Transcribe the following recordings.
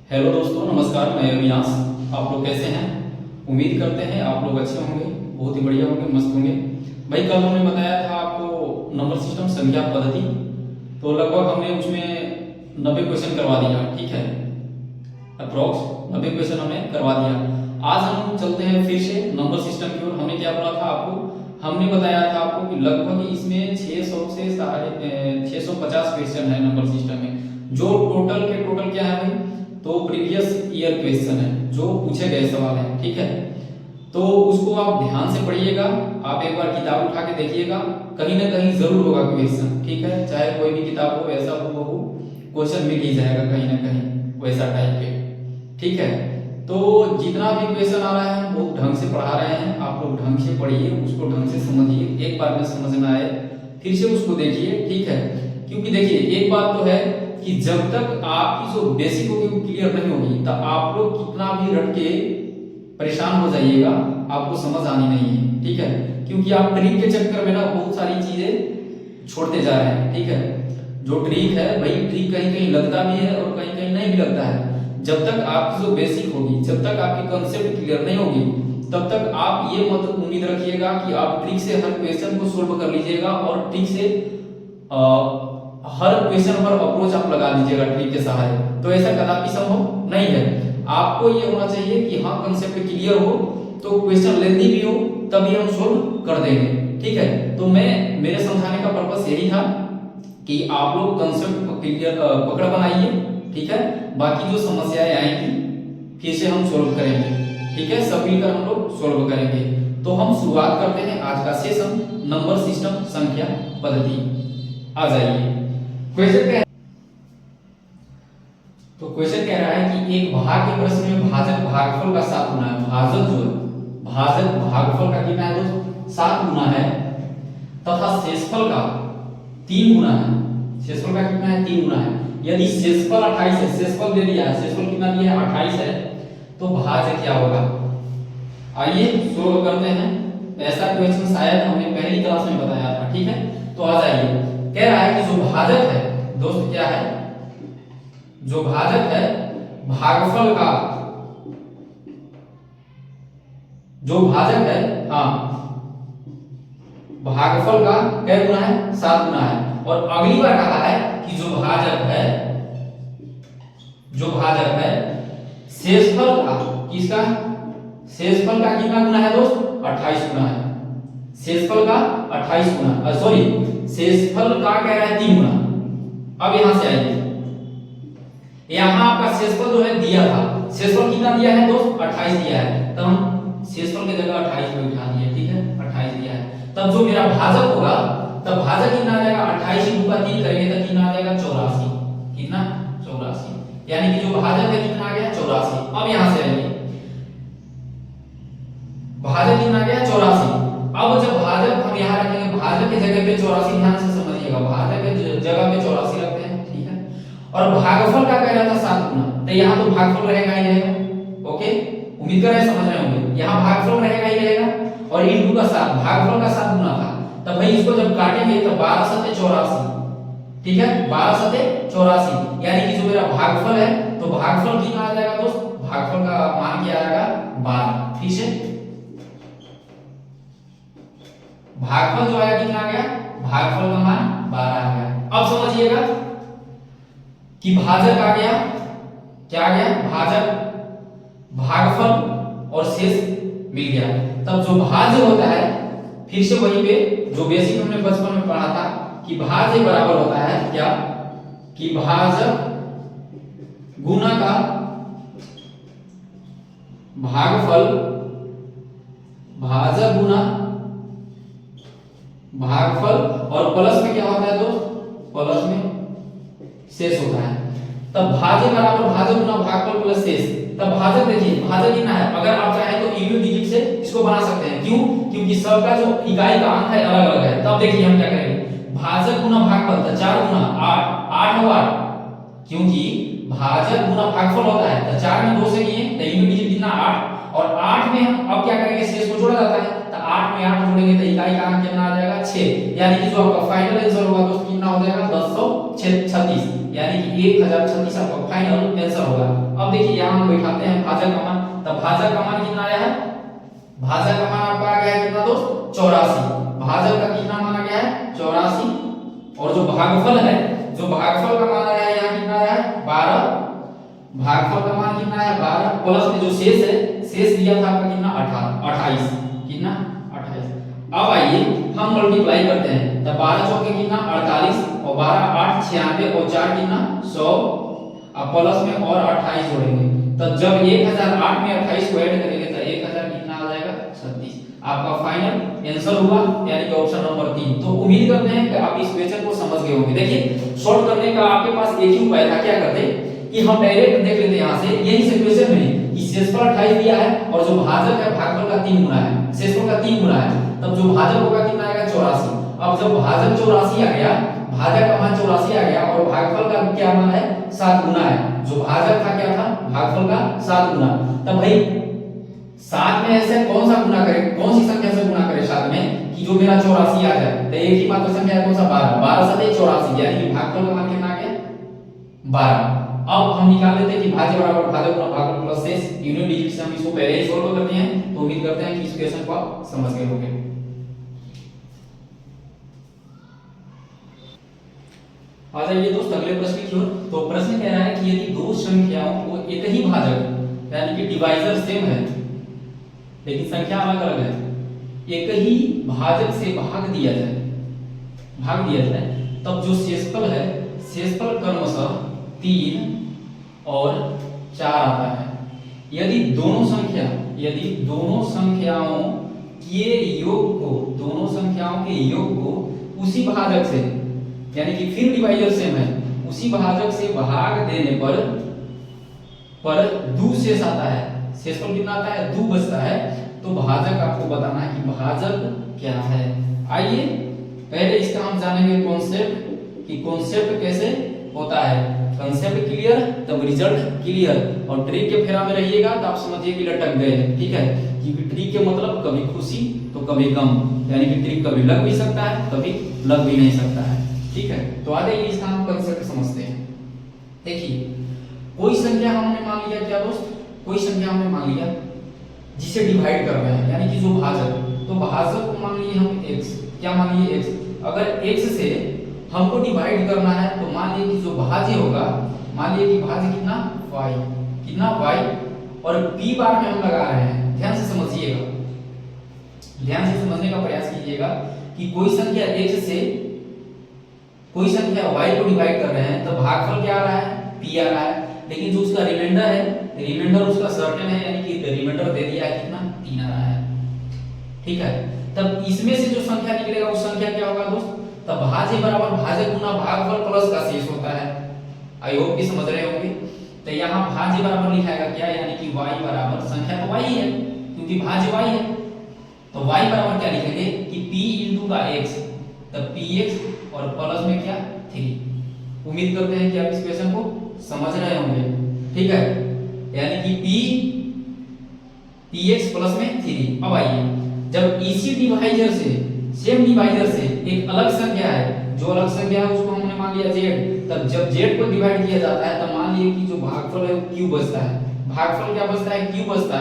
Hello दोस्तों, नमस्कार। मैं अविनाश। आप लोग कैसे हैं? उम्मीद करते हैं आप लोग अच्छे होंगे, बहुत ही बढ़िया होंगे, मस्त होंगे। भाई कल हमने बताया था आपको नंबर सिस्टम संख्या पद्धति, तो लगभग हमने उसमें 90 क्वेश्चन करवा दिया। ठीक है, अप्रोक्स 90 क्वेश्चन हमने करवा दिया। आज हम चलते हैं फिर से नंबर सिस्टम की ओर। हमने क्या बोला था आपको? हमने बताया था आपको कि लगभग इसमें 600 से 650 क्वेश्चन है नंबर सिस्टम में। जो टोटल के टोटल क्या है भाई? तो प्रीवियस ईयर क्वेश्चन है जो पूछे गए सवाल है। ठीक है, तो उसको आप ध्यान से पढ़िएगा। आप एक बार किताब उठा के देखिएगा, कहीं ना कहीं जरूर होगा क्वेश्चन। ठीक है, चाहे कोई भी किताब हो, ऐसा हो क्वेश्चन मिल ही जाएगा कहीं ना कहीं वैसा टाइप के। ठीक है, तो जितना भी क्वेश्चन आ रहा है वो ढंग से पढ़ा रहे हैं। आप लोग ढंग से पढ़िए, उसको ढंग से समझिए। एक बार में समझ में आए फिर से उसको देखिए। ठीक है, क्योंकि देखिए एक बात तो है कि जब तक आपकी जो बेसिक होगी वो क्लियर नहीं होगी, तो आप लोग कितना भी रट के परेशान हो जाइएगा, आपको समझ आनी नहीं है। ठीक है, क्योंकि आप ट्रिक के चक्कर में ना बहुत सारी चीजें छोड़ते जा रहे हैं। ठीक है, जो ट्रिक है भाई, ट्रिक कहीं कहीं लगता भी है और कहीं कहीं नहीं भी लगता है। जब तक आपकी जो बेसिक होगी, जब तक आपकी कंसेप्ट क्लियर नहीं होगी, तब तक आप ये मत उम्मीद रखिएगा कि आप ट्रिक से हर क्वेश्चन को सोल्व कर लीजिएगा और ट्रिक से हर क्वेश्चन पर अप्रोच आप लगा लीजिएगा ट्रिक के सहारे। तो ऐसा कदापि संभव नहीं है। आपको ये होना चाहिए कि हाँ, कंसेप्ट क्लियर हो, तो क्वेश्चन लेंदी भी हो तभी हम सोल्व कर देंगे। ठीक है, तो मेरे समझाने का पर्पस यही था कि आप लोग कंसेप्ट क्लियर पकड़ बनाइए। ठीक है, बाकी जो समस्याएं आएंगी फिर से हम सोल्व करेंगे। ठीक है, सब मिलकर हम लोग सोल्व करेंगे। तो हम शुरुआत करते हैं आज का सेशन नंबर सिस्टम संख्या पद्धति। आ जाइए, क्वेश्चन क्या है? तो क्वेश्चन कह रहा है कि एक भाग के प्रश्न में भाजक भागफल का 7 गुना है। भाजक जो है, भाजक भागफल का कितना है दोस्त? 7 गुना है, तथा शेषफल का 3 गुना है। शेषफल का कितना है? 3 गुना है। यदि शेषफल 28 है, शेषफल दे दिया है, शेषफल कितना दिया है? 28 है, तो भाजक क्या होगा? आइए सोल्व करते हैं। ऐसा क्वेश्चन शायद हमने पहली क्लास में बताया था। ठीक है, तो आ जाइए। कह रहा है कि जो भाजक है दोस्त, क्या है? जो भाजक है भागफल का, जो भाजक है, हाँ, भागफल का क्या गुना है? 7 गुना है। और अगली बार कहा है कि जो भाजक है, जो भाजक है शेषफल का, किसका? शेषफल का कितना गुना है दोस्त? 28 गुना है। शेषफल का 28 गुना, सॉरी, शेषफल का कह रहा है 3 गुना। अब यहां से आइए, यहां आपका शेषफल जो है दिया था, शेषफल कितना दिया है दोस्त? 28 दिया है, तो हम शेषफल की जगह 28 में उठा दिए। ठीक है, 28 दिया है। तब जो मेरा भाजक होगा, तब भाजक कितना आ जाएगा? 28 × 3 करेंगे तो कितना आ जाएगा? 84। कितना? 84। यानी कि जो भाजक है कितना आ गया? 84। अब यहां से आइए, भाजक कितना आ गया? 84। अब जब भाजक हम यहां रखेंगे, भाजक की जगह पे 84, ध्यान से समझिएगा, भाजक की जगह पे 84 रखते हैं। ठीक है, और भागफल का कह रहा था 7 गुना, तो यहां तो भागफल रहेगा ही रहेगा। ओके, उम्मीद कर रहे हैं समझ रहे होंगे। यहां भागफल रहेगा ही रहेगा, और इनटू का 7, भागफल का 7 गुना था। तब भाई इसको जब काटेंगे तो 12 7 84। ठीक है, 12 7 84, यानी कि जो मेरा भागफल है, तो भागफल कितना आ जाएगा दोस्त? भागफल का मान क्या आएगा? 12। ठीक है, भागफल जो आया कितना आ गया? भागफल का मान 12 आ गया। अब समझिएगा कि भाजक आ गया, क्या आ गया? भाजक, भागफल और शेष मिल गया। तब जो भाज्य होता है, फिर से वहीं पे जो बेसिक हमने बचपन में पढ़ा था कि भाज्य बराबर होता है क्या? कि भाजक गुना का भागफल, भाजक गुना भागफल, और प्लस में क्या होता है दोस्त? प्लस में शेष होता है। तब भाज्य बराबर भाजक गुना भागफल प्लस शेष। तब भाजक देखिए, भाजक कितना है? अगर आप चाहें तो यूनिट डिजिट से इसको बना सकते हैं। क्यों? क्योंकि सबका जो इकाई का अंक है अलग अलग है। तब देखिए हम क्या करेंगे, भाजक गुना भागफल, तो 4 गुना 8, 8 हो 8, क्योंकि भाजक गुना भागफल होता है, तो 4 में 2 से किए तो यूनिट डिजिट कितना? 8, और 8 में हम अब क्या करेंगे? शेष को जोड़ा जाता है, तो 8 में 8 जोड़ेंगे तो इकाई का अंक कितना आ जाएगा 6, यानी कि जो आपका फाइनल आंसर होगा दोस्त कितना हो जाएगा 1036, यानी कि 1036 आपका फाइनल आंसर होगा। अब देखिए यहां हम बैठाते हैं भाजक का मान, तब भाजक का मान कितना आया है, भाजक का मान आपका आ गया है कितना दोस्त 84, भाजक का कितना मान आ गया है 84, और जो भागफल है, जो भागफल का मान आया है यहाँ कितना आया है 12, भागफल का मान कितना है 12 प्लस में जो शेष है, शेष दिया था आपका कितना 28, कितना 28। अब आइए हम मल्टीप्लाई करते हैं, तो 12 चौके कितना 48 और 12 8 96 और 4 कितना 100, अब प्लस में और 28 जोड़ेंगे, तो जब 1008 में 28 को ऐड करेंगे तो 1000 कितना आ जाएगा 36, आपका फाइनल आंसर हुआ, यानी कि ऑप्शन नंबर 3। तो उम्मीद करते हैं कि आप इस क्वेश्चन को समझ गए होंगे। देखिए सॉल्व करने का आपके पास एक ही उपाय था, क्या करते कि हम डायरेक्ट देख लेते यहां से, यही से क्वेश्चन में कि शेषफल 28 दिया है और जो भाजक है भागफल का 3 गुना है, शेषफल का 3 गुना है, तब जो भाजक होगा कितना आएगा 84। अब जब भाजक 84 आ गया, भाजक का मान 84 आ गया और भागफल का क्या मान है 7 गुना है, जो भाजक था क्या था भागफल का 7 गुना, तब भाई 7 में ऐसे कौन सा गुना करे, कौन सी संख्या से गुना करे 7 में कि जो मेरा 84 आ जाए, तो एक ही मात्र संख्या है कौन सा 12, 12 7 84, यानी कि भागफल का मान कितना आ गया 12। अब हम निकाल लेते हैं कि भाज्य बराबर भाजक गुना भागफल प्लस शेष, यूनिट डिजिट से हम इसको पहले ही सॉल्व करते हैं, तो उम्मीद करते हैं कि इस क्वेश्चन को आप समझ गए होंगे। आ जाइए दोस्त अगले प्रश्न की ओर। तो प्रश्न कह रहा है कि यदि दो संख्याओं को एक ही भाजक यानी कि डिवाइजर सेम है लेकिन संख्या अलग अलग है, एक ही भाजक से भाग दिया जाए, तब जो शेषफल है, शेषफल क्रमशः 3 और 4 आता है। यदि दोनों संख्याओं के योग को उसी भाजक से, यानी कि फिर डिवाइजर सेम है, उसी भाजक से भाग देने पर 2 शेष आता है, शेषफल कितना आता है 2 बचता है, तो भाजक आपको बताना है कि भाजक क्या है। आइए पहले इसका हम जानेंगे कॉन्सेप्ट, कि कॉन्सेप्ट कैसे होता है। कॉन्सेप्ट क्लियर तब रिजल्ट क्लियर, और ट्रिक के फेरा में रहिएगा तो आप समझिए कि लटक गए, ठीक है, क्योंकि ट्रिक के मतलब कभी खुशी तो कभी गम, यानी कि ट्रिक कभी लग भी सकता है कभी लग भी नहीं सकता है, ठीक है। तो आ जाइए इसका हम कॉन्सेप्ट समझते हैं। देखिए कोई संख्या हमने मान लिया, क्या दोस्त, कोई संख्या हमने मान लिया जिसे डिवाइड कर रहे हैं, यानी कि जो भाजक, तो भाजक को मान लिए हम x, क्या मान लिए x, अगर x से हमको डिवाइड करना है तो मान लिए कि जो भाज्य होगा, मान लिए कि भाज्य कितना y, और p बार में हम लगा रहे हैं, ध्यान से समझिएगा, ध्यान से समझने का प्रयास कीजिएगा कि कोई संख्या x से कोई संख्या y को डिवाइड कर रहे हैं तो भागफल क्या आ रहा है p आ रहा है, लेकिन जो उसका रिमाइंडर है, रिमाइंडर उसका सर्टेन है, यानी कि रिमाइंडर दे दिया है कितना 3 आ रहा है, ठीक है। तब इसमें से जो संख्या निकलेगा उस संख्या क्या होगा दोस्त, तब भाज्य बराबर भाजक गुना भागफल प्लस का शेष होता है। आई होप कि समझ रहे होंगे। तो यहाँ भाज्य बराबर लिखाएगा क्या, यानी कि y बराबर, संख्या तो y ही है क्योंकि भाज्य y है, तो y बराबर क्या लिखेंगे कि p इंटू का x, तब px और प्लस में क्या 3। उम्मीद करते हैं कि आप इस क्वेश्चन को समझ रहे होंगे, ठीक है, यानी कि px प्लस में 3। अब आइए जब इसी डिवाइजर से, सेम डिवाइजर से एक अलग संख्या है, जो अलग संख्या है उसको हमने मान लिया z, तब जब z को डिवाइड किया जाता है तब मान लिए कि जो भागफल है वो q बचता है, भागफल क्या बचता है q बचता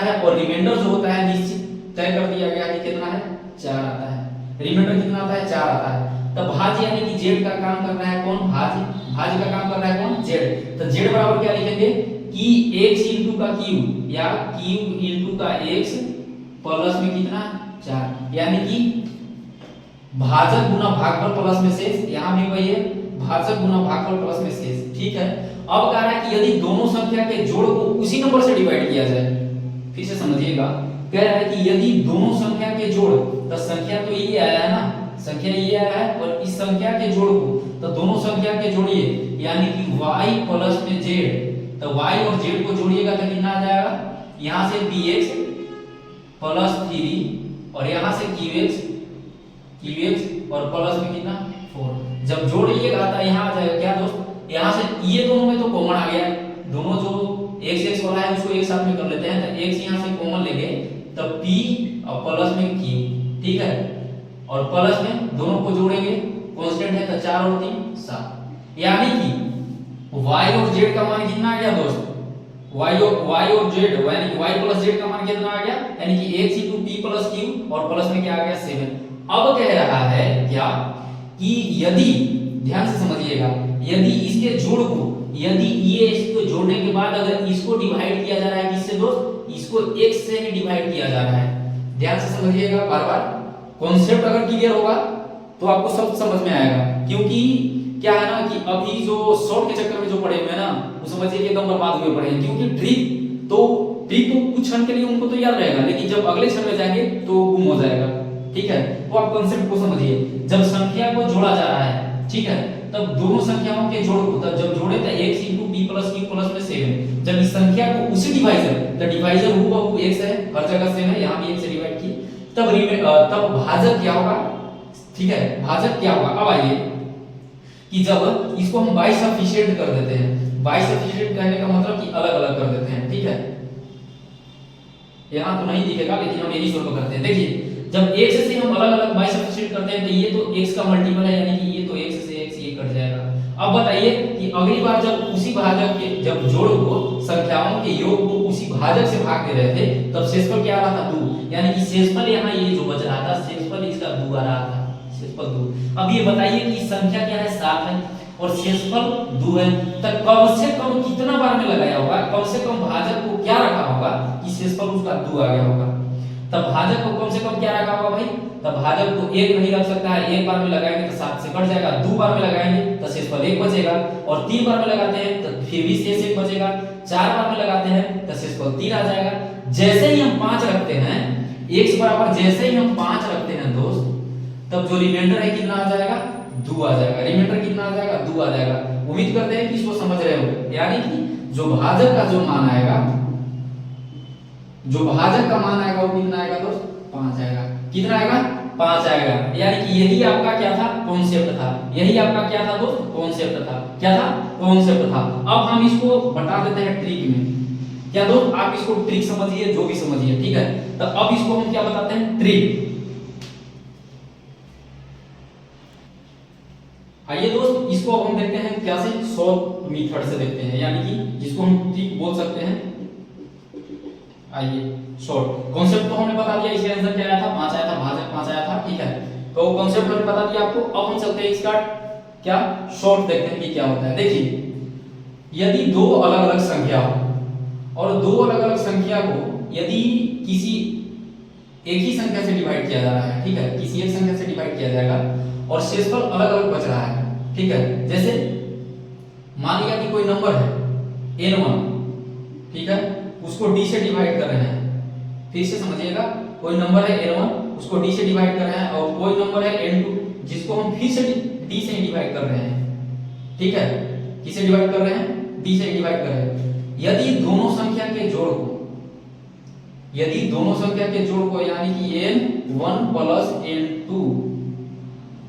है, और रिमाइंडर जो होता है निश्चित तय कर दिया गया कि कितना है 4 आता है, रिमाइंडर कितना आता है 4 आता है। तब भाज्य यानी कि z का काम कर रहा है कौन, भाज्य का काम कर रहा है कौन z, तो z बराबर क्या लिखेंगे कि x इंटू का q, या q इंटू का x प्लस में कितना 4, यानी कि भाजक गुना भागफल प्लस में शेष, यहाँ भी वही है भाजक गुना भागफल प्लस में शेष, ठीक है। अब कह रहा है कि यदि दोनों संख्या के जोड़ को उसी नंबर से डिवाइड किया जाए, फिर से समझिएगा, कह रहा है कि यदि दोनों संख्या के जोड़, तो संख्या तो ये आया है ना, संख्या ये आया है, और इस संख्या के जोड़ को, तो दोनों संख्या के जोड़िए, यानी कि y प्लस में z, तो y और z को जोड़िएगा तो कितना आ जाएगा, यहाँ से px प्लस 3 और यहाँ से qx और प्लस में कितना 4। जब जोड़िएगा तो यहाँ आ जाएगा क्या दोस्त, यहाँ से ये दोनों में तो कॉमन आ गया, दोनों जो x वाला है उसको एक साथ में कर लेते हैं, तो x यहाँ से कॉमन लेंगे तब p और प्लस में q, ठीक है, और प्लस में दोनों को जोड़ेंगे, कांस्टेंट है तो 4 और 3 7, यानी कि y और z का मान कितना आ गया दोस्त, y और z यानी कि y प्लस z का मान कितना आ गया, यानी कि x into p plus q और प्लस में क्या आ गया 7। अब कह रहा है क्या कि यदि, ध्यान से समझिएगा, यदि इसके जोड़ को, यदि ये इसको जोड़ने के बाद अगर इसको डिवाइड किया जा रहा है किससे दोस्त, इसको x से ही डिवाइड किया जा रहा है, ध्यान से समझिएगा, बार बार कॉन्सेप्ट अगर क्लियर होगा तो आपको सब समझ में आएगा। क्योंकि क्या है ना कि अभी जो शॉर्ट के चक्कर में जो पड़े हुए हैं ना, वो समझिए कि एकदम बर्बाद हुए पड़े हैं, क्योंकि ट्रिक तो कुछ क्षण के लिए उनको तो याद रहेगा, लेकिन जब अगले क्षण में जाएंगे तो गुम हो जाएगा, ठीक है। तो आप कॉन्सेप्ट को समझिए, जब संख्या को जोड़ा जा रहा है, ठीक है, तब दोनों संख्याओं के जोड़ को तब जब जोड़े तो x into p plus q plus में 7, जब इस संख्या को उसी डिवाइजर, तो डिवाइजर हुबहू x है, हर जगह सेम है, यहां भी x से डिवाइड की, तब भाजक क्या होगा, ठीक है, भाजक क्या होगा। अब आइए कि जब इसको हम बाई सफिशिएंट कर देते हैं, बाई सफिशिएंट कहने का मतलब कि अलग अलग कर देते हैं, ठीक है, यहां तो नहीं दिखेगा लेकिन हम यही शुरू करते हैं। देखिए जब x से हम अलग अलग बाई सफिशिएंट करते हैं तो ये तो x का मल्टीपल है, यानी कि ये तो x से x ये कट जाएगा। अब बताइए कि अगली बार जब उसी भाजक के, जब जोड़ को, संख्याओं के योग को उसी भाजक से भाग दे रहे थे, तब शेषफल क्या आ रहा था 2, यानी कि शेषफल यहाँ ये जो बच रहा था, शेषफल इसका 2 आ रहा था, शेषफल 2। अब ये बताइए कि संख्या क्या है 7 है और शेषफल 2 है, तो कम से कम कितना बार में लगाया होगा, कम से कम भाजक को क्या रखा होगा कि शेषफल उसका 2 आ गया होगा, तब भाजक को कम से कम क्या रखा होगा भाई, तब भाजक को 1 नहीं रख सकता है, एक बार में लगाएंगे तो 7 से कट जाएगा, 2 बार में लगाएंगे तो शेषफल 1 बचेगा, और 3 बार में लगाते हैं तो फिर भी शेष 1 बचेगा, 4 बार में लगाते हैं तो शेषफल 3 आ जाएगा। जैसे ही हम 5 रखते हैं, x बराबर जैसे ही हम 5 रखते हैं दोस्त, तब जो रिमाइंडर है कितना आ जाएगा, 2 आ जाएगा, रिमाइंडर कितना आ जाएगा, 2 आ जाएगा। उम्मीद करते हैं कि इसको समझ रहे हो, यानी कि जो भाजक का जो मान आएगा, जो भाजक का मान आएगा वो कितना आएगा दोस्त, 5 आएगा, कितना आएगा, 5 आएगा, यानी कि यही आपका क्या था, कॉन्सेप्ट था, यही आपका क्या था दोस्त, कॉन्सेप्ट था, क्या था, कॉन्सेप्ट था। अब हम इसको बता देते हैं ट्रिक में, क्या दोस्त, आप इसको ट्रिक समझिए, जो भी समझिए, ठीक है। तो अब इसको हम क्या बताते हैं, ट्रिक। आइए दोस्त इसको अब हम देखते हैं कैसे, सॉल्व मेथड से देखते हैं, यानी कि जिसको हम ट्रिक बोल सकते हैं। आइए शॉर्ट कॉन्सेप्ट तो हमने बता दिया, इसका आंसर क्या आया था, 5 आया था, भाजक 5 आया था, ठीक है, तो कॉन्सेप्ट हमने बता दिया आपको। अब हम चलते हैं इसका क्या, शॉर्ट देखते हैं कि क्या होता है। देखिए यदि दो अलग अलग संख्या हो और दो अलग अलग संख्या को यदि किसी एक ही संख्या से डिवाइड किया जा रहा है, ठीक है, किसी एक संख्या से डिवाइड किया जाएगा और शेषफल अलग अलग बच रहा है, ठीक है, जैसे मान लिया कि कोई नंबर है n1, ठीक है, उसको d से डिवाइड कर रहे हैं, फिर से समझिएगा, कोई नंबर है n1 उसको d से डिवाइड कर रहे हैं, और कोई नंबर है n2 जिसको हम फिर से d से डिवाइड कर रहे हैं, ठीक है, किसे डिवाइड कर रहे हैं, d से डिवाइड कर रहे हैं। यदि दोनों संख्या के जोड़ को, यदि दोनों संख्या के जोड़ को यानी कि n1 plus n2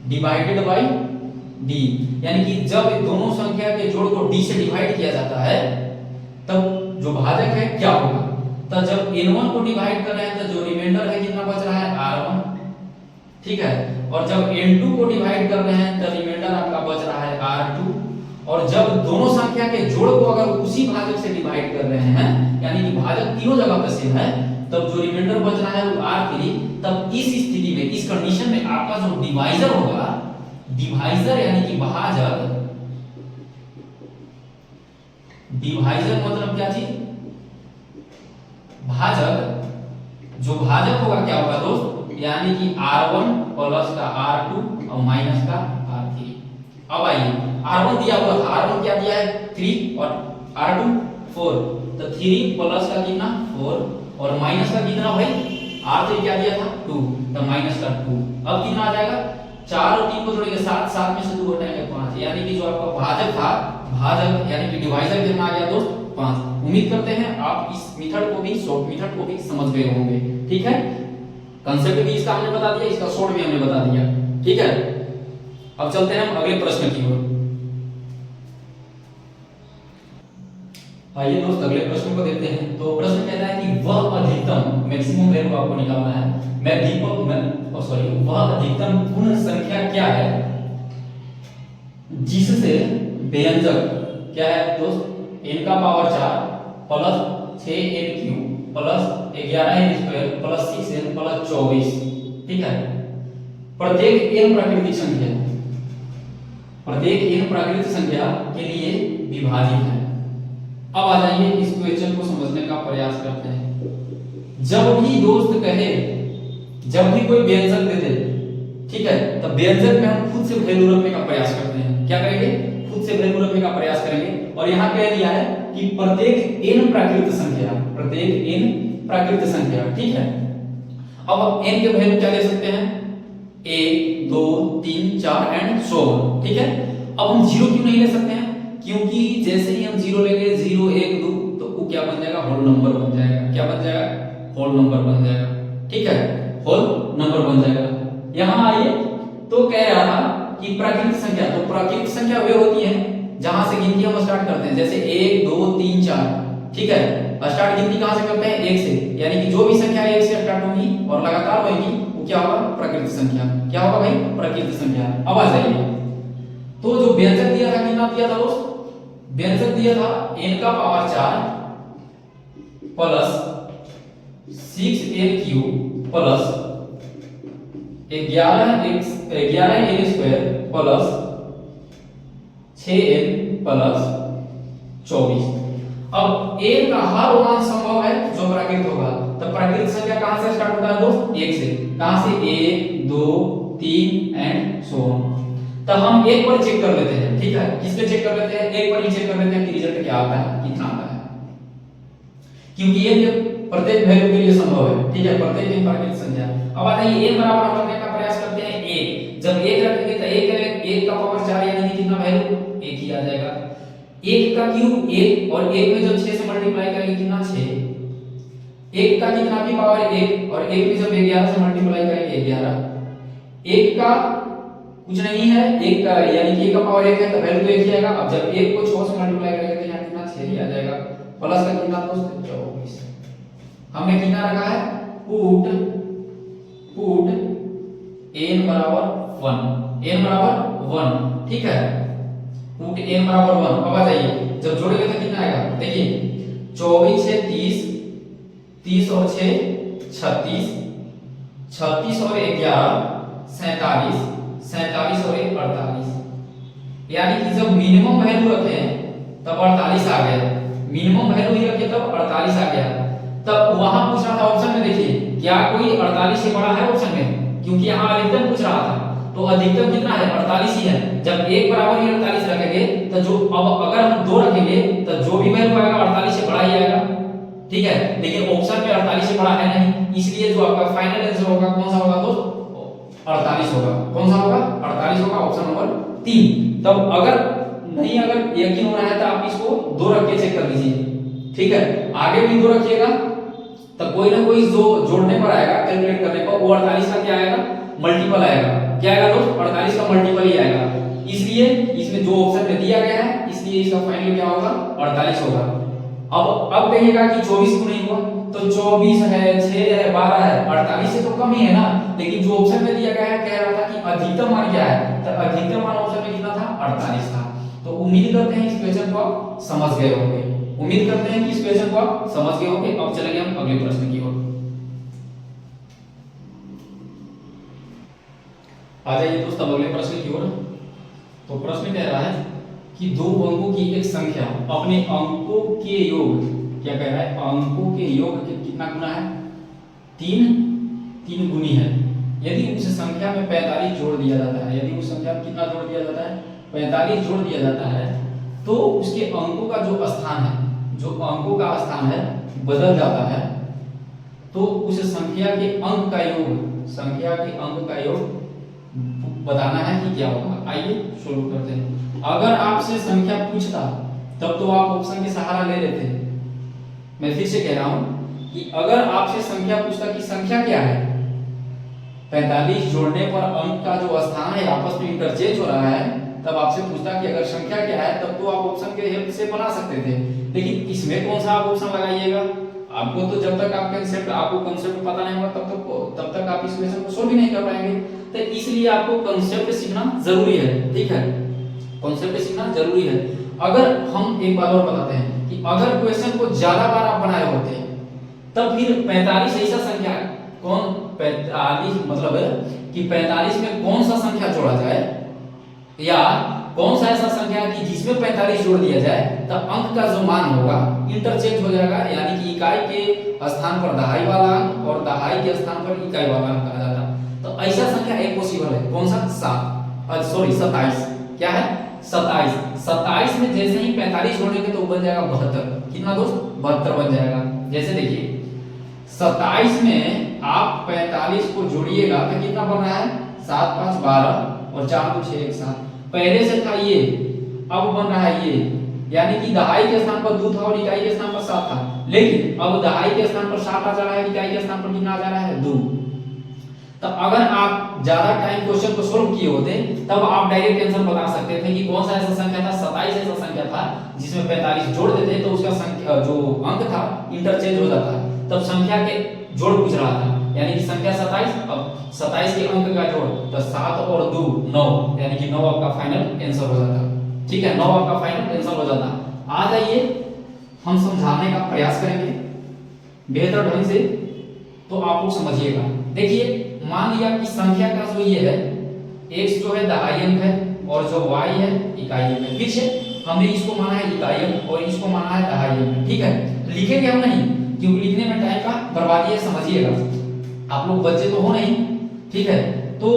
divided by d, यानी कि जब दोनों संख्या के जोड़ को d से डिवाइड किया जाता है तब जो भाजक है क्या होगा, तो जब n1 को डिवाइड कर रहे हैं तो जो रिमाइंडर है कितना बच रहा है, r1, ठीक है, और जब n2 को डिवाइड कर रहे हैं तो रिमाइंडर आपका बच रहा है r2, और जब दोनों संख्या के जोड़ को अगर उसी भाजक से डिवाइड कर रहे हैं, यानी कि भाजक तीनों जगह पे सेम है, तब जो रिमाइंडर बच रहा है वो r3, तब इस स्थिति में, इस कंडीशन में आपका जो डिवाइजर होगा, डिवाइजर यानी कि भाजक, डिवाइजर मतलब क्या चीज, भाजक, जो भाजक होगा क्या होगा दोस्त, यानी कि r1 प्लस का r2 और माइनस का r3। अब आइए r1 दिया हुआ था, r1 क्या दिया है 3 और r2 4, तो 3 प्लस का कितना 4 और माइनस का कितना भाई, r3 क्या दिया था 2, तो माइनस का 2। अब कितना आ जाएगा, 4 और 3 को जोड़ेंगे 7, 7 में से 2 हटाएंगे 5, यानी कि जो आपका भाजक था, भाजक यानी कि डिवाइजर कितना आ गया दोस्त 5। उम्मीद करते हैं आप इस मेथड को भी, शॉर्ट मेथड को भी समझ गए होंगे, ठीक है, कांसेप्ट भी इसका हमने बता दिया, इसका शॉर्ट भी हमने बता दिया, ठीक है। अब चलते हैं हम अगले प्रश्न की ओर। आइए दोस्त अगले प्रश्न को देखते हैं। तो प्रश्न कहता है कि वह अधिकतम मैक्सिमम वैल्यू आपको निकालना है। वह अधिकतम पूर्ण संख्या क्या है जिससे व्यंजक क्या है दोस्त n का power 4 plus 6n cube plus 11n square plus 6n plus 24, ठीक है, प्रत्येक n प्राकृतिक संख्या के लिए विभाजित है। अब आ जाइए इस क्वेश्चन को समझने का प्रयास करते हैं। जब भी दोस्त कहे, जब भी कोई व्यंजक दे दे, ठीक है, तब व्यंजक में हम खुद से वैल्यू रखने का प्रयास करते हैं। क्या करेंगे? खुद से वैल्यू रखने का प्रयास करेंगे। और यहाँ कह दिया है कि प्रत्येक n प्राकृतिक संख्या, ठीक है। अब हम n के वैल्यू क्या ले सकते हैं? 1 2 3 4 एंड सो ऑन, ठीक है। अब हम जीरो क्यों नहीं ले सकते हैं? क्योंकि जैसे ही हम जीरो लेंगे 0 1 2 तो वो क्या बन जाएगा? होल नंबर बन जाएगा। क्या बन जाएगा? होल नंबर बन जाएगा, ठीक है, होल नंबर बन जाएगा। यहां आइए तो कह रहा था कि प्राकृतिक संख्या, तो प्राकृतिक संख्या वे होती है जहां से गिनती हम स्टार्ट करते हैं, जैसे 1 2 3 4, ठीक है। स्टार्ट गिनती कहां से करते हैं? 1 से, यानी कि जो भी संख्या 1 से स्टार्ट होगी और लगातार होगी वो क्या होगा? प्राकृतिक संख्या। क्या होगा भाई? प्राकृतिक संख्या। अब आ जाइए, तो जो व्यंजक दिया था कितना दिया था दोस्त? व्यंजक दिया था n का power 4 plus 6n cube plus 11n square plus 6n plus 24। अब n का हर मान संभव है जो प्राकृतिक होगा। तब प्राकृतिक संख्या कहां से स्टार्ट होता है दोस्त? 1 से। कहां से? 1 2 3 एंड सो ऑन। तब हम एक पर चेक कर लेते हैं, ठीक है। किस पे चेक कर लेते हैं? एक पर ही चेक कर लेते हैं कि रिजल्ट क्या आता है, कितना आता है, क्योंकि ये प्रत्येक वैल्यू के लिए संभव है, ठीक है, प्रत्येक n प्राकृतिक संख्या। अब आता है n बराबर हम रखने का प्रयास करते हैं 1। जब 1 रखेंगे तो 1 का पावर 4 यानी कि कितना वैल्यू? 1 ही आ जाएगा। 1 का क्यूब 1, और 1 में जब 6 से मल्टीप्लाई करेंगे कितना? 6। 1 का कितना भी पावर 1, और 1 में जब 11 से मल्टीप्लाई करेंगे 11। 1 का कुछ नहीं है, 1 का यानी कि 1 का पावर 1 है तो वैल्यू तो 1 ही आएगा। अब जब 1 को 6 से मल्टीप्लाई करेंगे तो यहाँ कितना? 6 ही आ जाएगा। प्लस का कितना दोस्त? 24। हमने कितना रखा है? पुट n बराबर 1, ठीक है, पुट n बराबर 1। अब आ जाइए, जब जोड़ेंगे तो कितना आएगा? देखिए 24 6 30, 30 और 6 36, 36 और 11 47, 47 और 1 48, यानी कि जब मिनिमम वैल्यू रखे तब 48 आ गया। मिनिमम वैल्यू ही रखे तब 48 आ गया। तब वहां पूछ रहा था ऑप्शन में, देखिए क्या कोई 48 से बड़ा है ऑप्शन में? क्योंकि यहाँ अधिकतम पूछ रहा था, तो अधिकतम कितना है? 48 ही है। जब एक बराबर ही 48 रखेंगे तो जो, अब अगर हम 2 रखेंगे तो जो भी वैल्यू आएगा 48 से बड़ा ही आएगा, ठीक है। लेकिन ऑप्शन में 48 से बड़ा है नहीं, इसलिए जो आपका फाइनल आंसर होगा कौन सा होगा दोस्त? 48 होगा। कौन सा होगा? 48 होगा, ऑप्शन नंबर 3। तब अगर यकीन हो रहा है तो आप इसको 2 रख के चेक कर लीजिए, ठीक है। आगे भी 2 रखिएगा तब कोई ना कोई जो जोड़ने पर आएगा, कैलकुलेट करने पर, वो 48 का क्या आएगा? मल्टीपल आएगा। क्या आएगा दोस्त? 48 का मल्टीपल ही आएगा। इसलिए इसमें जो ऑप्शन में दिया गया है, इसलिए इसका फाइनल क्या होगा? 48 होगा। अब कहिएगा कि 24 क्यों नहीं हुआ? तो 24 है, 6 है, 12 है, 48 से तो कम ही है ना। लेकिन जो ऑप्शन में दिया गया है कह रहा था कि अधिकतम मान क्या है, तो अधिकतम मान ऑप्शन में कितना था? 48 था। तो उम्मीद करते हैं इस क्वेश्चन को आप समझ गए होंगे। उम्मीद करते हैं कि इस क्वेश्चन को आप समझ गए होंगे। अब चलेंगे हम अगले प्रश्न की ओर। आ जाइए दोस्त अब अगले प्रश्न की ओर। तो प्रश्न कह रहा है कि 2 अंकों की एक संख्या अपने अंकों के योग, क्या कह रहा है? अंकों के योग के कितना गुना है? 3 गुनी है। यदि उस संख्या में 45 जोड़ दिया जाता है, यदि उस संख्या में कितना जोड़ दिया जाता है? 45 जोड़ दिया जाता है, तो उसके अंकों का जो स्थान है, जो अंकों का स्थान है बदल जाता है, तो उस संख्या के अंक का योग बताना है कि क्या होगा। आइए शुरू करते हैं। अगर आपसे संख्या पूछता तब तो आप ऑप्शन के सहारा ले लेते। मैं फिर से कह रहा हूं कि अगर आपसे संख्या पूछता कि संख्या क्या है, 45 जोड़ने पर अंक का जो स्थान है आपस में इंटरचेंज हो रहा है, तब आपसे पूछता कि अगर संख्या क्या है, तब तो आप ऑप्शन के हेल्प से बना सकते थे, लेकिन इसमें कौन सा आप ऑप्शन लगाइएगा? आपको तो जब तक आपको कंसेप्ट पता नहीं होगा तब तक आप इस क्वेश्चन को सोल्व ही नहीं कर पाएंगे। तो इसलिए आपको कंसेप्ट सीखना जरूरी है, ठीक है, कंसेप्ट सीखना जरूरी है। अगर हम एक बात और बताते हैं कि अगर क्वेश्चन को ज्यादा बार आप बनाए होते तब फिर 45 ऐसा संख्या कौन 45 मतलब है कि 45 में कौन सा संख्या जोड़ा जाए, या कौन सा ऐसा संख्या है कि जिसमें 45 जोड़ दिया जाए तब अंक का जो मान होगा इंटरचेंज हो जाएगा, यानी कि इकाई के स्थान पर दहाई वाला अंक और दहाई के स्थान पर इकाई वाला अंक आ जाता। तो ऐसा संख्या एक पॉसिबल है, कौन सा? 27। क्या है? 27 में जैसे ही 45 जोड़ेंगे तो बन जाएगा 72। कितना दोस्त? 72 बन जाएगा। जैसे देखिए 27 में आप 45 को जोड़िएगा तो कितना बन रहा है? 7 5 12 और 4 2 6 1 7। पहले से था ये, अब बन रहा है ये, यानी कि दहाई के स्थान पर 2 था और इकाई के स्थान पर 7 था, लेकिन अब दहाई के स्थान पर 7 आ जा रहा है, इकाई के स्थान पर कितना आ जा रहा है? 2। तो अगर आप ज्यादा टाइम क्वेश्चन को सोल्व किए होते तब आप डायरेक्ट आंसर बता सकते थे कि कौन सा ऐसा संख्या था, 27 ऐसा संख्या था जिसमें 45 जोड़ देते तो उसका संख्या जो अंक था इंटरचेंज हो जाता। तब संख्या के जोड़ पूछ रहा था, यानी कि संख्या 27, अब 27 के अंक का जोड़ तो 7 और 2 9, यानी कि 9 आपका फाइनल आंसर हो जाता। ठीक है, 9 आपका फाइनल आंसर हो जाता। आ जाइए हम समझाने का प्रयास करेंगे बेहतर ढंग से, तो आप लोग समझिएगा। देखिए मान लिया कि संख्या का जो ये है x जो है दहाई अंक है और जो y है इकाई अंक है। पीछे हमने इसको माना है इकाई अंक और इसको माना है दहाई अंक। ठीक है, लिखेंगे हम नहीं क्योंकि लिखने में टाइम का बर्बादी है, समझिएगा। आप लोग बच्चे तो हो नहीं, ठीक है। तो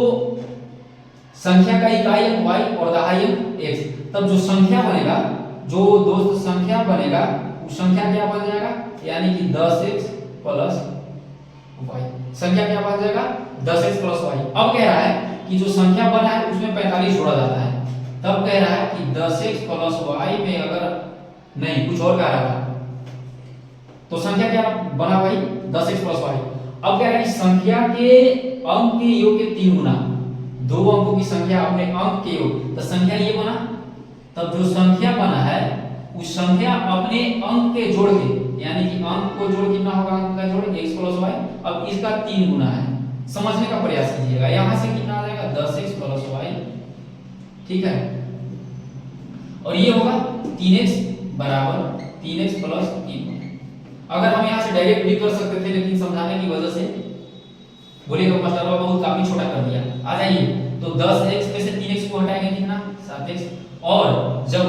संख्या का इकाई अंक y और दहाई अंक x, तब जो संख्या बनेगा, जो दोस्त संख्या बनेगा वो संख्या क्या बन जाएगा, यानी कि 10x प्लस y। संख्या क्या बन जाएगा? 10x plus y। अब कह रहा है कि जो संख्या बना है उसमें 45 जोड़ा जाता है, तब कह रहा है कि 10x प्लस y में अगर नहीं कुछ और कह रहा था तो संख्या क्या बना भाई? 10x plus y। अब कह रहा है कि संख्या के अंक के योग के 3 गुना, दो अंकों की संख्या अपने अंक के योग, तो संख्या ये बना, तब जो संख्या बना है उस संख्या अपने अंक के जोड़ के, यानी कि अंक को जोड़ कितना होगा? अंक का जोड़ x प्लस y। अब इसका 3 गुना है, समझने का प्रयास कीजिएगा। यहां से कितना आ जाएगा? 10x plus y। ठीक है, और ये होगा 3x बराबर 3x प्लस 3। अगर हम यहां से डायरेक्ट भी कर सकते थे, लेकिन समझाने की वजह से बोलेगा मास्टर बहुत काफी छोटा कर दिया। आ जाइए, तो 10x में से 3x को हटाएंगे कितना? 7x, और जब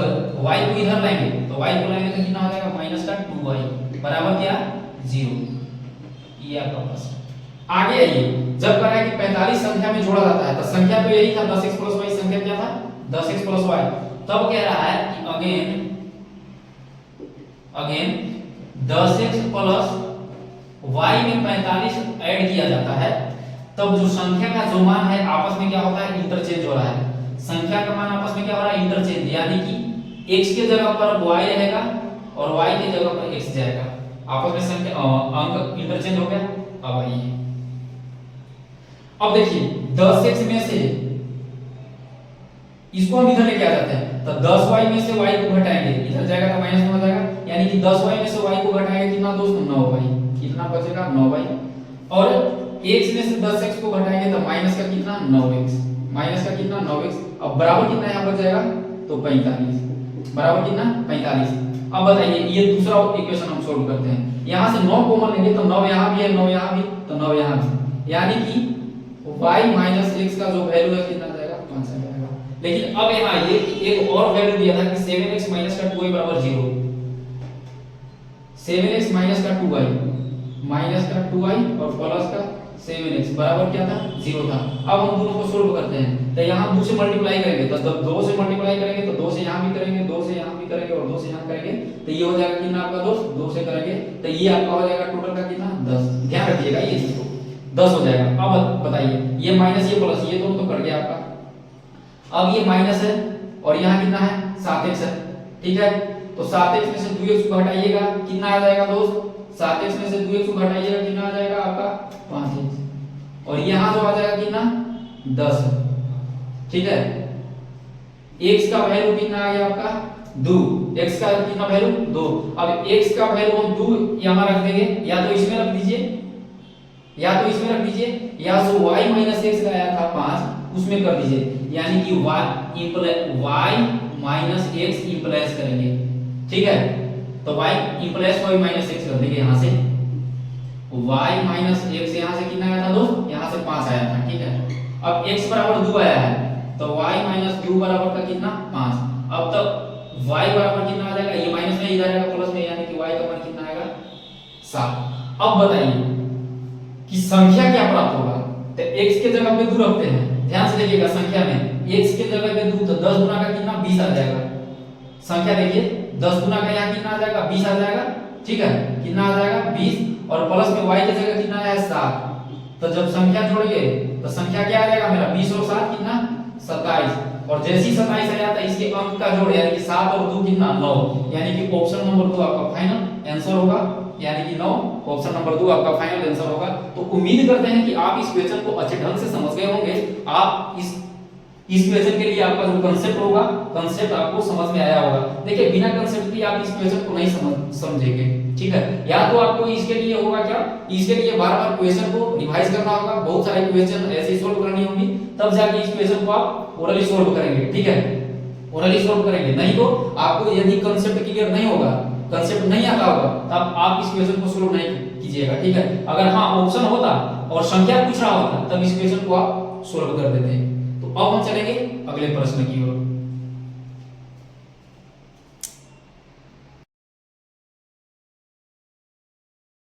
y को इधर लाएंगे तो y को लाएंगे तो कितना हो जाएगा? माइनस का 2y बराबर क्या? 0। ये आपका प्रश्न। आगे आइए, जब कह रहा है कि 45 संख्या में जोड़ा जाता है, तो संख्या तो यही था 10x प्लस y। संख्या क्या था? 10x plus y। तब कह रहा है कि अगेन 10x प्लस y में 45 ऐड किया जाता है, तब जो संख्या का जो मान है आपस में क्या होता है? इंटरचेंज हो रहा है। संख्या का मान आपस में क्या हो रहा है? इंटरचेंज, यानी कि x के जगह पर y रहेगा और y की जगह पर x जाएगा, आपस में संख्या अंक इंटरचेंज हो गया। अब आइए, अब देखिए 10x में से इसको हम इधर लेके आ जाते हैं, तो 10y में से y को घटाएंगे, इधर जाएगा तो माइनस में हो जाएगा, यानी कि 10y में से y को घटाएंगे कितना दोस्त? 9y। कितना बचेगा? 9y। और x में से 10x को घटाएंगे तो माइनस का कितना? 9x। माइनस का कितना? 9x। अब बराबर कितना यहां बच जाएगा? तो 45। बराबर कितना? 45। अब बताइए, ये दूसरा इक्वेशन हम सोल्व करते हैं। यहां से 9 कॉमन लेंगे तो 9 यहां भी है, 9 यहां भी, तो 9 यहां भी, यानी कि y माइनस x का जो वैल्यू है कितना जाएगा? 5 आ जाएगा। लेकिन अब यहां ये एक और वैल्यू दिया था कि 7x माइनस का 2y बराबर 0। 7x माइनस का 2y, माइनस का 2y और प्लस का 7x बराबर क्या था? 0 था। अब हम दोनों को सोल्व करते हैं, तो यहां 2 से मल्टीप्लाई करेंगे, तो जब 2 से मल्टीप्लाई करेंगे तो 2 से यहां भी करेंगे, 2 से यहां भी करेंगे और 2 से यहां करेंगे, तो ये हो जाएगा कितना आपका दोस्त? 2 से करेंगे तो ये आपका हो जाएगा टोटल का कितना? 10। ध्यान रखिएगा ये चीज को, 10 हो जाएगा। अब बताइए, ये माइनस ये प्लस, ये दोनों तो कट गया आपका। अब ये माइनस है और यहाँ कितना है? 7x है। ठीक है, तो 7x में से 2x को घटाइएगा, कितना आ जाएगा दोस्त? 7x में से 2x को घटाइएगा, कितना आ जाएगा आपका? 5x। और यहाँ जो आ जाएगा कितना? 10। ठीक है, x का वैल्यू कितना आ गया आपका 2, x का कितना वैल्यू 2। अब x का वैल्यू हम 2 यहां रख देंगे, या तो इसमें रख दीजिए या तो इसमें रख दीजिए, या जो y माइनस x का आया था 5 उसमें कर दीजिए, यानी कि y माइनस x इंप्लाइज करेंगे, ठीक है। तो y implies y minus x कर देंगे, यहां से y माइनस x यहां से कितना आया था दोस्त, यहां से 5 आया था, ठीक है। अब x बराबर 2 आया है, तो y माइनस 2 बराबर का कितना 5। अब तक y बराबर कितना आ जाएगा, ये माइनस में इधर आएगा प्लस में, यानी कि y का मान कितना आएगा 7। अब बताइए कि संख्या क्या प्राप्त होगा, तो x के जगह पे 2 रखते हैं, ध्यान से देखिएगा संख्या में x के जगह पे 2, तो 10 गुना का कितना 20 आ जाएगा। संख्या देखिए 10 गुना का यहाँ कितना आ जाएगा 20 आ जाएगा, ठीक है, कितना आ जाएगा 20, और प्लस में y की जगह कितना आया है 7। तो जब संख्या जोड़िए तो संख्या क्या आ जाएगा मेरा 20 और 7 कितना 27, और जैसी 27 आया था इसके अंक का जोड़ यानी कि 7 और 2 कितना 9, यानी कि ऑप्शन नंबर 2 आपका फाइनल आंसर होगा, यानी कि 9 ऑप्शन नंबर 2 आपका फाइनल आंसर होगा। तो उम्मीद करते हैं कि आप इस क्वेश्चन को अच्छे ढंग से समझ गए होंगे। आप इस क्वेश्चन के लिए आपका जो कांसेप्ट होगा, कांसेप्ट आपको समझ में आया होगा। देखिए बिना कांसेप्ट के आप इस क्वेश्चन को नहीं समझेंगे, ठीक है। या तो आपको इसके लिए होगा क्या, इसके लिए बार-बार क्वेश्चन को रिवाइज करना होगा, बहुत सारे क्वेश्चन ऐसे सॉल्व करनी होंगी, तब जाके इस क्वेश्चन को आप ओरली सॉल्व करेंगे, ठीक है, ओरली सॉल्व करेंगे। नहीं तो आपको यदि कांसेप्ट क्लियर नहीं होगा, कांसेप्ट नहीं आता होगा, तब आप इस क्वेश्चन को सॉल्व नहीं कीजिएगा, ठीक है। अगर हाँ ऑप्शन होता और संख्या पूछ रहा होता तब इस क्वेश्चन को आप सॉल्व कर देते। तो अब हम चलेंगे अगले प्रश्न की ओर।